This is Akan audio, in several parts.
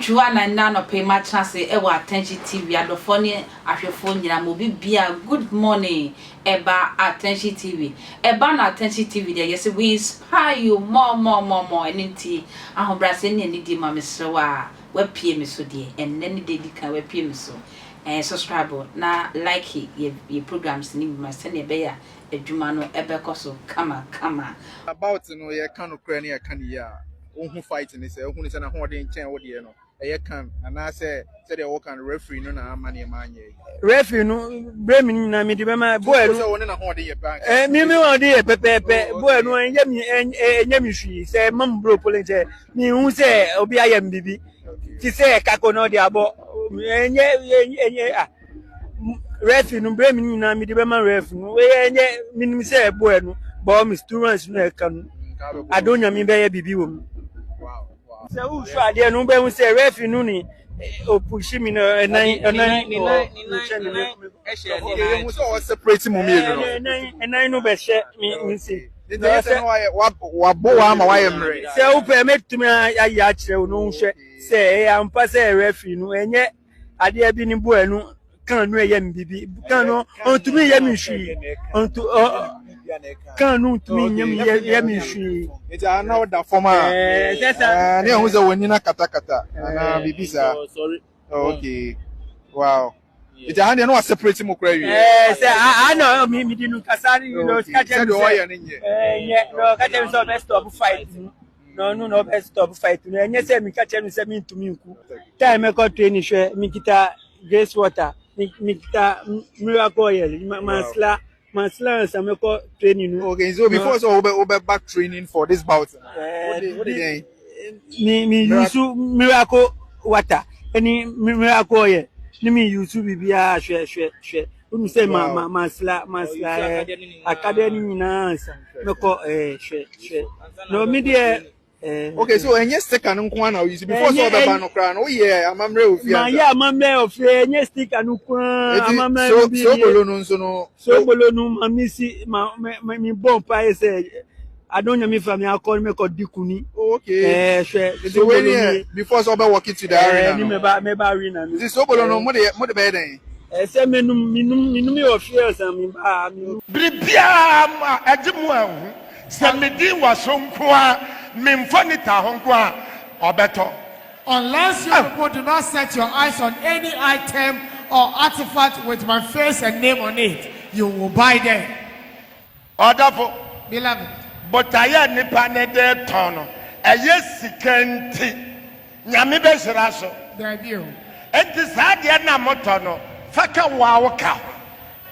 Juana Nano pay my chance ewa attention TV adofone ahwefo nyina mo bibia good morning eba attention TV eba na attention TV there yes we inspire you more enti ahobrase ne ni di ma mesrewa wa pie me so de en ne dedi kan wa pie me so subscribe na like ye programs ni ma se ne be ya adwuma no ebe koso kama about no ye kan no kra ne ye kan ya who fight ni say who ni say na ho de nchen wo de no e can and I say they work and referee no na amane manye referee no bremi na me de be ma boy no so na ho de ye bank me won de ye pepepe boy no enya mi hwi say mam bro polinche mi hu say obi ayem bibi ti say kako no de abo enye referee no bremi na me de be ma referee no we enye minim say boy no bo mi students no e kan adonya mi be ye bibi wo mu. Se who show there no be who say referee no ni o push me no nine so separate mo me nine no be share me say they say wa bo wa ma wa yemre se who permit to me ayi akire no hwe say e ampa say referee no enye ade bi ni bo enu kan no ye mbibi kan no on to me ye mi hwi on to kan no to me ye mi hwi it are now the former ne hu ze woni na kata na bibisa sorry okay wow it are no separate mo kra wi say I know me di no kasari you know catch them no catch them so best of fight no best of fight no enye say me catch them say me ntumi nku time e ko training hwe me kita grace water me kita miracle oil masla some ko training no okay so before so we back training for this bout what did me use miracle water any miracle oil ni me use bibia hwe unu say masla academy nyina sa me ko hwe no me dey okay so enye sticker no kwa na use before so be ba no kra no ye amamre ofia ma ya amamre ofia enye sticker no kwa amamre so bolo no nso no so bolo no mamisi mi bon pa ese adonya mi fa mi akọ me ko dikuni okay so when before so be walking to the arena ni me ba arena this so bolo no mo de be den se minum mi ofia sa mi ba mi bribia ma ajimu ahu se medi waso nko a memfonita honko a obeto unless you people do not set your eyes on any item or artifact with my face and name on it, you will buy them. Odafo Beloved, but aya nipa ne de tono eye sikanti nyame be hira so there you. enti saade na motono faka wawoka.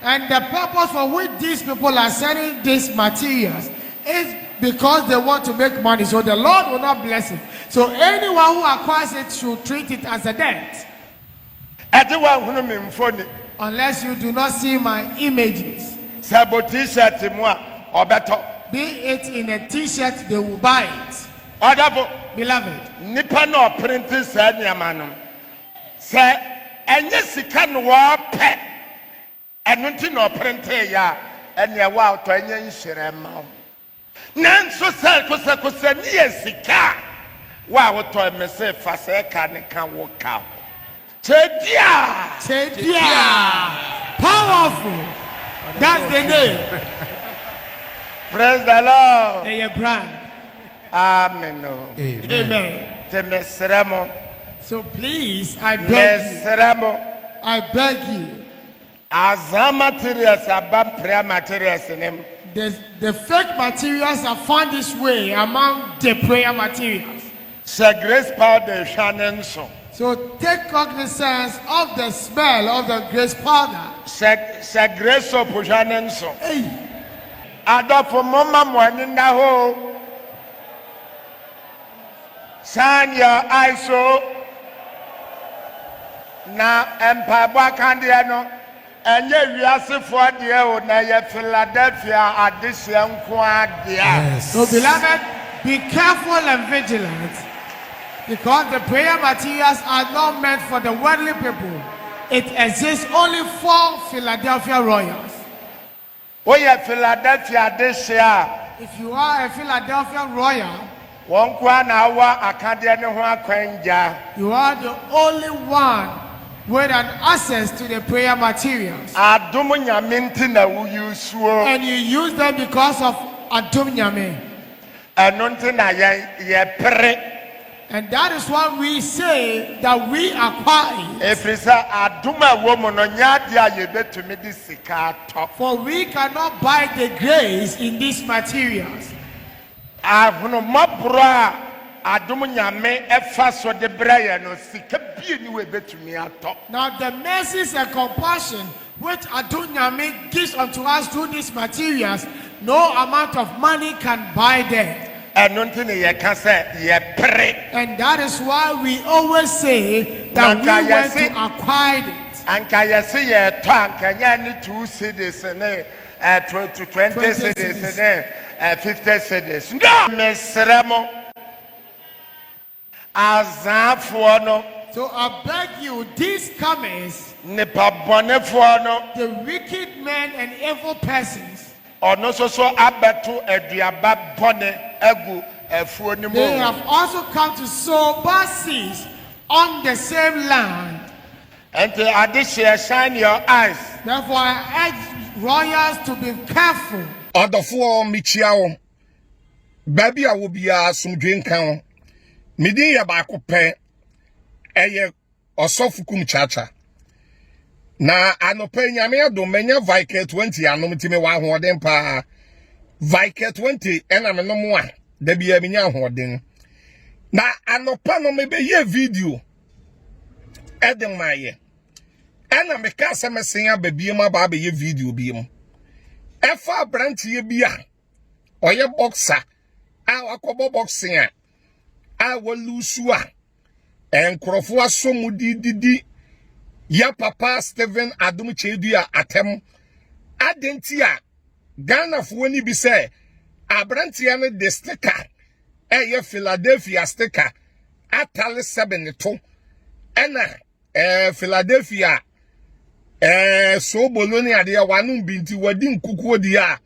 And the purpose for which these people are selling these materials is because they want to make money, so the Lord will not bless it. So anyone who acquires it should treat it as a debt. Unless you do not see my images. Be it in a t-shirt, they will buy it. Beloved. Nipa no printing said Yamano. Say, and yes, he can walk pet. And nothing no printing ya, and ya wow to any share. Nanso se ni sika wa woto me se fa se ka ne kan wo ka Tedia powerful, that's the name. Praise the Lord. They are brand. Amen. Amen. Te mesremo. So please, I beg you, azama materials abam prayer materials name. The fake materials are found this way among the prayer materials. So grace powder shining so. So take cognizance of the smell of the grace powder. Se grace so shining so. Hey. Adom for mama morning na ho. Shine your eyes so. Na empire candy no. And yet we are for the na Philadelphia addition quad. So beloved, be careful and vigilant, because the prayer materials are not meant for the worldly people. It exists only for Philadelphia royals. Oh yeah, Philadelphia this year. If you are a Philadelphia royal, Won kwa na wa akade ne ho akwanja. You are the only one with an access to the prayer materials. Adom nyame nti na wo yusuo. And you use them because of Adom nyame. Eno nti na ye pere. And that is why we say that we acquire. Efrisa aduma wo mo no nyade a ye betumi di sika to. For we cannot buy the grace in these materials. Ahono mabra adom nyame efa so de braye no sika bie ni we betumi ato. Now the mercies and compassion which Adom nyame gives unto us through these materials, no amount of money can buy them. And that is why we always say that we want to acquire it. And can you see a tank and you need 2 cities and 20 cities and 50 cities? No, Miss Remo. So I beg you, these comers, the wicked men and evil persons, they have also come to sow bad seeds on the same land. And to shine your eyes. Therefore, I urge royals to be careful. Odofo michiao. Baby, I will be a some drink count. Midi ya bako pe. Eye osofu kumchacha. Na anope nyame Adom menya Tvgh 20 anomtime wa hoden pa. Tvgh 20 ena me no mo a da bia menya hoden. Na anopa no me be ye video. Edem maye. Ena me ka se mesenya ba bia ma ba be ye video bia. Efa branch ye bia. Oye boxer. A wakobo boxing a. A walusu a. Enkrofo asomu di. Ya papa Stephen Adom Chedua atem adentia Ghana fo ni bi se abrantia ne de sticker ye Philadelphia sticker atale 7 to ena Philadelphia so boloni ade wanu binti wadi nkuku odi a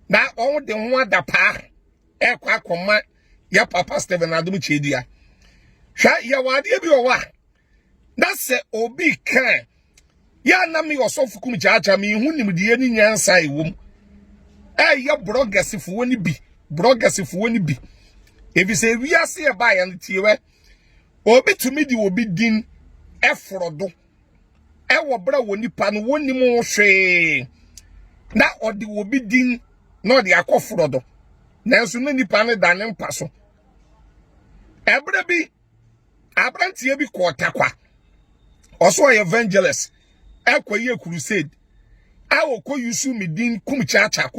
na on de ho adapa kwa akoma ya papa Stephen Adom Chedua hwa ya wade bi owa. That's a obi can. Ya na me yourself Kumchacha me hu nimdiye ni nyansa ewom. Ya bloggers fu woni bi. Bloggers fu woni bi. If say we are see by and tiwe. Obi to me di obi din efrodo. Wo bra woni pa no woni mo hwe. Na odi obi din na odi akofrodo. Nanso na nipa ne dan mpa so. Ebra bi abrantie bi kotakwa. Also evangelist ekwaye crusade awoko yusu midin kumchacha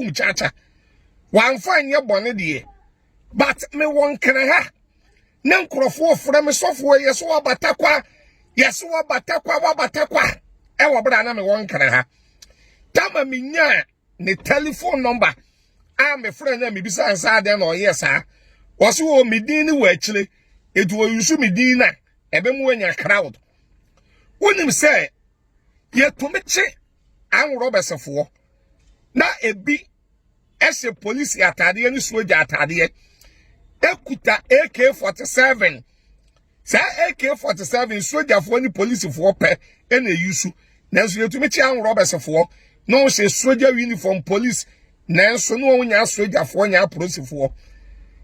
wan fanye bone de but me won kene ha na nkrofo ofra me sofo yeso wabatakwa wabatakwa e wo bra na me won kene ha tama minya ne telephone number a me friend na me bisa ansa de no yesa woso o midin ni wa akire edu o yusu midin na ebe mu anya crowd. Unim say ye tumechi an robesefo na ebi ese police atade ni soja atade ekuta AK47 sa AK47 soja fo ni police fo pe ena yusu nanso ye tumechi an robesefo no se soja uniform police nanso no onya soja fo nya police fo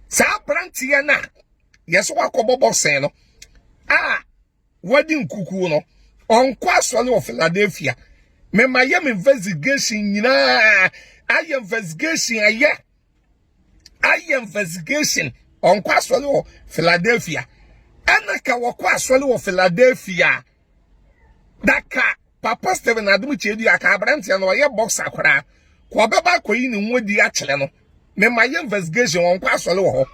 sa brantie na yeso wakobo boxen no wadi nkuku no on asole of Philadelphia. Me my investigation nyina I investigation on asole of Philadelphia. Anaka wako asole of Philadelphia. Daka papa Stephen Adom Chedua ka abrantia no ye box akwara. Ko beba koyi ni nwodi akele no. Me my investigation on asole ho.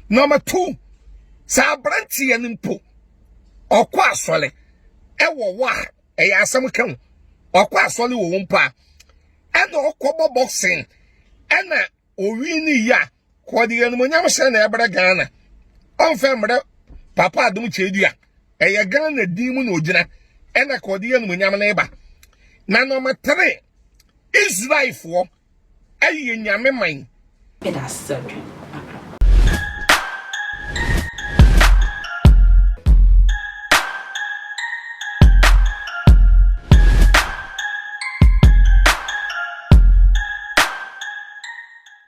Number 2. Sa abrantia ni mpo. Okwa asole ewo wa eya asem kan okwa asole wo mpa ena okobo boxing ena owi ni ya ko de enu nyam hye na ebra Ghana onfe mre papa Adom Chedua eya Ghana din mu na ogina ena ko de enu nyam na eba na number 3 Israel fo aye nyame man Pedasado.